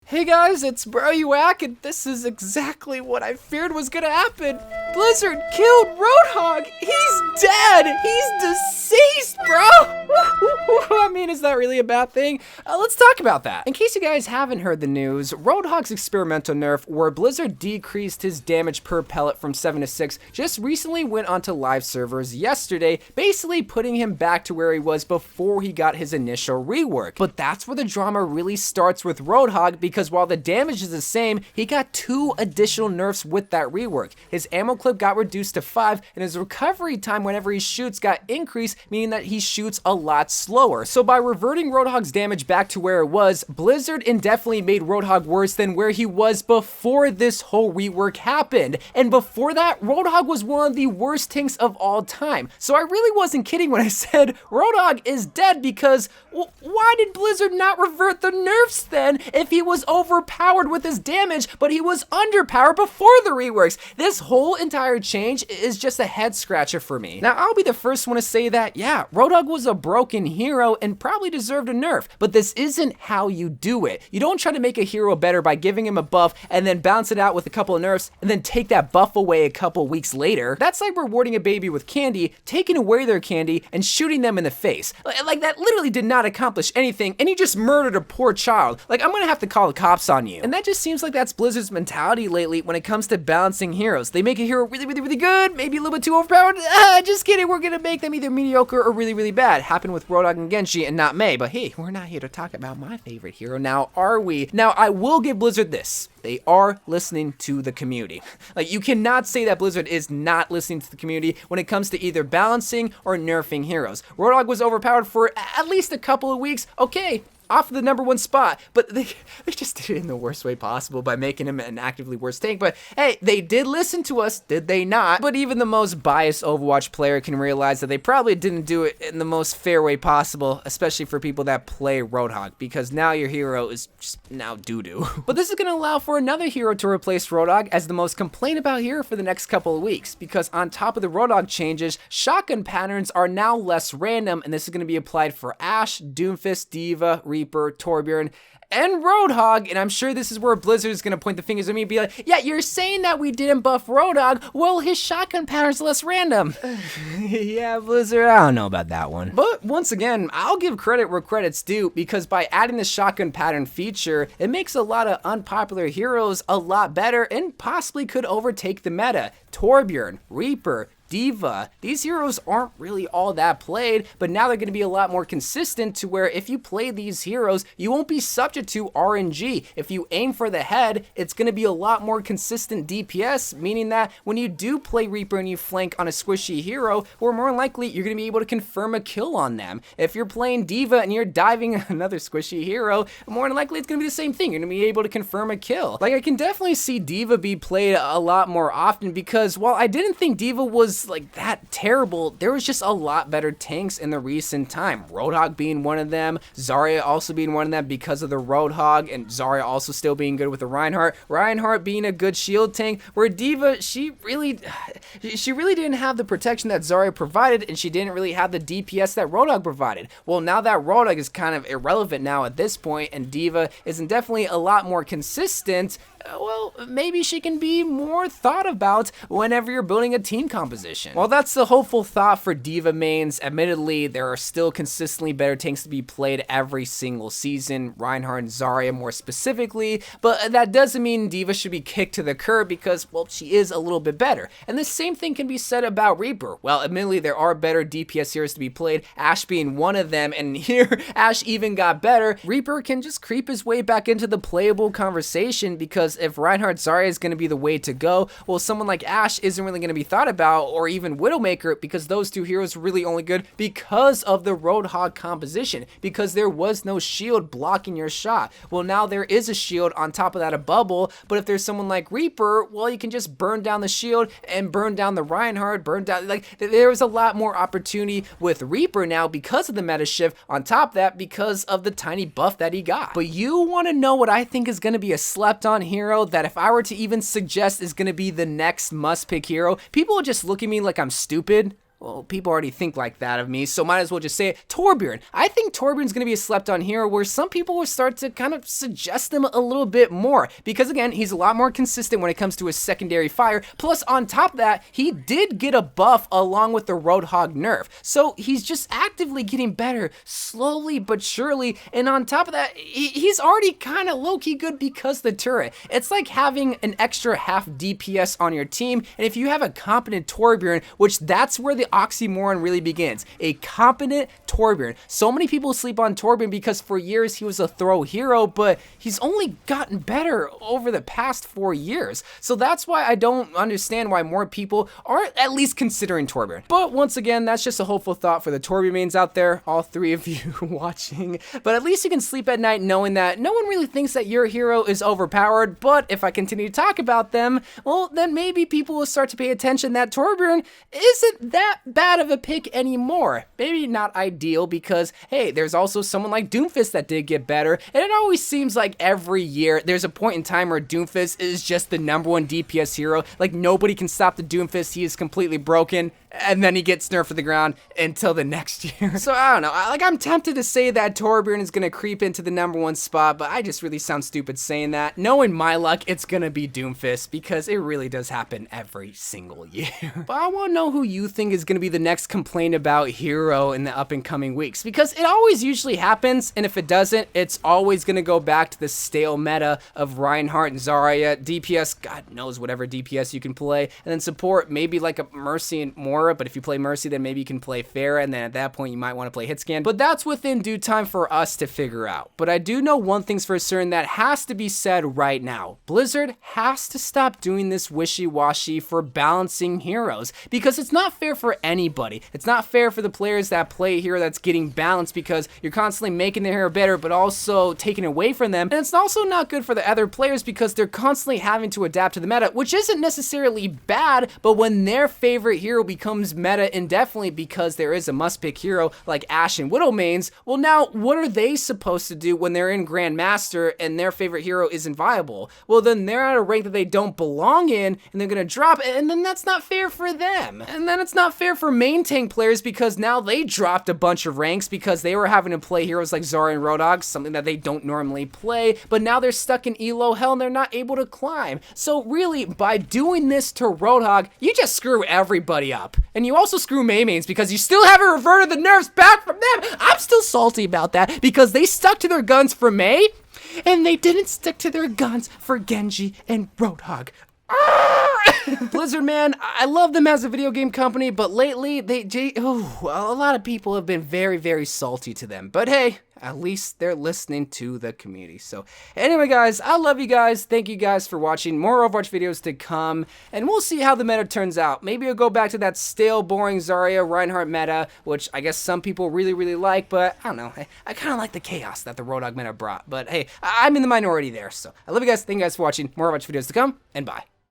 Hey guys, it's Bro You Wack, and this is exactly what I feared was gonna happen. Blizzard killed Roadhog! He's dead! He's deceased, bro! I mean, is that really a bad thing? Let's talk about that. In case you guys haven't heard the news, Roadhog's experimental nerf, where Blizzard decreased his damage per pellet from 7 to 6, just recently went onto live servers yesterday, basically putting him back to where he was before he got his initial rework. But that's where the drama really starts with Roadhog, because while the damage is the same, he got 2 additional nerfs with that rework. His ammo clip got reduced to 5, and his recovery time whenever he shoots got increased, meaning that he shoots a lot slower. So by reverting Roadhog's damage back to where it was, Blizzard indefinitely made Roadhog worse than where he was before this whole rework happened. And before that, Roadhog was one of the worst tanks of all time. So I really wasn't kidding when I said Roadhog is dead, because why did Blizzard not revert the nerfs then if he was overpowered with his damage, but he was underpowered before the reworks? This whole entire change is just a head scratcher for me. Now, I'll be the first one to say that, yeah, Roadhog was a broken hero and probably deserved a nerf, but this isn't how you do it. You don't try to make a hero better by giving him a buff and then bounce it out with a couple of nerfs and then take that buff away a couple weeks later. That's like rewarding a baby with candy, taking away their candy, and shooting them in the face. Like, that literally did not accomplish anything, and you just murdered a poor child. Like, I'm gonna have to call the cops on you. And that just seems like that's Blizzard's mentality lately when it comes to balancing heroes. They make a hero really good, maybe a little bit too overpowered. Just kidding, we're gonna make them either mediocre or really bad. Happened with Roadhog and Genji and not Mei, but hey, we're not here to talk about my favorite hero now, are we? Now, I will give Blizzard this. They are listening to the community. Like, you cannot say that Blizzard is not listening to the community when it comes to either balancing or nerfing heroes. Roadhog was overpowered for at least a couple of weeks. Okay, off the #1 spot, but they just did it in the worst way possible by making him an actively worse tank. But hey, they did listen to us, did they not? But even the most biased Overwatch player can realize that they probably didn't do it in the most fair way possible, especially for people that play Roadhog, because now your hero is just now doo-doo. But this is going to allow for another hero to replace Roadhog as the most complained about hero for the next couple of weeks, because on top of the Roadhog changes, shotgun patterns are now less random, and this is going to be applied for Ashe, Doomfist, D.Va, Reaper, Torbjorn, and Roadhog. And I'm sure this is where Blizzard is going to point the fingers at me and be like, yeah, you're saying that we didn't buff Roadhog, well, his shotgun pattern's less random. Yeah, Blizzard, I don't know about that one. But once again, I'll give credit where credit's due, because by adding the shotgun pattern feature, it makes a lot of unpopular heroes a lot better and possibly could overtake the meta. Torbjorn, Reaper, D.Va, these heroes aren't really all that played, but now they're going to be a lot more consistent to where if you play these heroes, you won't be subject to RNG. If you aim for the head, it's going to be a lot more consistent DPS, meaning that when you do play Reaper and you flank on a squishy hero, or more likely, you're going to be able to confirm a kill on them. If you're playing D.Va and you're diving another squishy hero, more than likely it's going to be the same thing. You're going to be able to confirm a kill. Like, I can definitely see D.Va be played a lot more often, because while I didn't think D.Va was like that terrible, there was just a lot better tanks in the recent time. Roadhog being one of them, Zarya also being one of them because of the Roadhog, and Zarya also still being good with the Reinhardt. Reinhardt being a good shield tank, where D.Va, she really didn't have the protection that Zarya provided, and she didn't really have the DPS that Roadhog provided. Well, now that Roadhog is kind of irrelevant now at this point, and D.Va is definitely a lot more consistent, well, maybe she can be more thought about whenever you're building a team composition. Well, that's the hopeful thought for D.Va mains. Admittedly, there are still consistently better tanks to be played every single season, Reinhardt and Zarya more specifically, but that doesn't mean D.Va should be kicked to the curb, because, well, she is a little bit better. And the same thing can be said about Reaper. Well, admittedly, there are better DPS heroes to be played, Ashe being one of them, and here, Ashe even got better. Reaper can just creep his way back into the playable conversation, because if Reinhardt Zarya is going to be the way to go, well, someone like Ashe isn't really going to be thought about, or even Widowmaker, because those two heroes are really only good because of the Roadhog composition, because there was no shield blocking your shot. Well, now there is a shield on top of that, a bubble, but if there's someone like Reaper, well, you can just burn down the shield and burn down the Reinhardt, burn down, like, there's a lot more opportunity with Reaper now because of the meta shift, on top of that, because of the tiny buff that he got. But you want to know what I think is going to be a slept on hero that if I were to even suggest is going to be the next must pick hero, people would just look at me like I'm stupid? well, people already think like that of me, so might as well just say it. Torbjorn. I think Torbjorn's gonna be a slept-on hero where some people will start to kind of suggest him a little bit more, because again, he's a lot more consistent when it comes to his secondary fire. Plus, on top of that, he did get a buff along with the Roadhog nerf, so he's just actively getting better, slowly but surely. And on top of that, he's already kind of low-key good because the turret. It's like having an extra half DPS on your team, and if you have a competent Torbjorn, which that's where the oxymoron really begins. A competent Torbjorn. So many people sleep on Torbjorn because for years he was a throw hero, but he's only gotten better over the past 4 years. So that's why I don't understand why more people aren't at least considering Torbjorn. But once again, that's just a hopeful thought for the Torbjorn mains out there, all 3 of you watching. But at least you can sleep at night knowing that no one really thinks that your hero is overpowered, but if I continue to talk about them, well, then maybe people will start to pay attention that Torbjorn isn't that bad of a pick anymore. Maybe not ideal because, hey, there's also someone like Doomfist that did get better, and it always seems like every year there's a point in time where Doomfist is just the #1 DPS hero. Like, nobody can stop the Doomfist. He is completely broken, and then he gets nerfed to the ground until the next year. So I don't know, I'm tempted to say that Torbjorn is gonna creep into the #1 spot, but I just really sound stupid saying that. Knowing my luck, it's gonna be Doomfist because it really does happen every single year. But I wanna know who you think is gonna be the next complain about hero in the up and coming weeks, because it always usually happens, and if it doesn't, it's always gonna go back to the stale meta of Reinhardt and Zarya, DPS, God knows whatever DPS you can play, and then support maybe like a Mercy and Moira, but if you play Mercy, then maybe you can play Pharah, and then at that point you might want to play Hitscan, but that's within due time for us to figure out. But I do know one thing's for certain that has to be said right now. Blizzard has to stop doing this wishy-washy for balancing heroes, because it's not fair for anybody. It's not fair for the players that play a hero that's getting balanced, because you're constantly making the hero better but also taking away from them, and it's also not good for the other players because they're constantly having to adapt to the meta, which isn't necessarily bad, but when their favorite hero becomes meta indefinitely because there is a must-pick hero like Ashe and Widow mains, well, now what are they supposed to do when they're in Grandmaster and their favorite hero isn't viable? Well, then they're at a rank that they don't belong in, and they're gonna drop, and then that's not fair for them. And then it's not fair for main tank players because now they dropped a bunch of ranks because they were having to play heroes like Zarya and Roadhog, something that they don't normally play, but now they're stuck in elo hell and they're not able to climb. So really, by doing this to Roadhog, you just screw everybody up. And you also screw Mei mains because you still haven't reverted the nerfs back from them. I'm still salty about that because they stuck to their guns for Mei, and they didn't stick to their guns for Genji and Roadhog. Blizzard, man, I love them as a video game company, but lately, a lot of people have been very, very salty to them. But hey, at least they're listening to the community. So anyway, guys, I love you guys. Thank you guys for watching. More Overwatch videos to come, and we'll see how the meta turns out. Maybe I'll go back to that stale, boring Zarya Reinhardt meta, which I guess some people really, really like, but I don't know. I kind of like the chaos that the Roadhog meta brought. But hey, I'm in the minority there. So I love you guys. Thank you guys for watching. More Overwatch videos to come, and bye.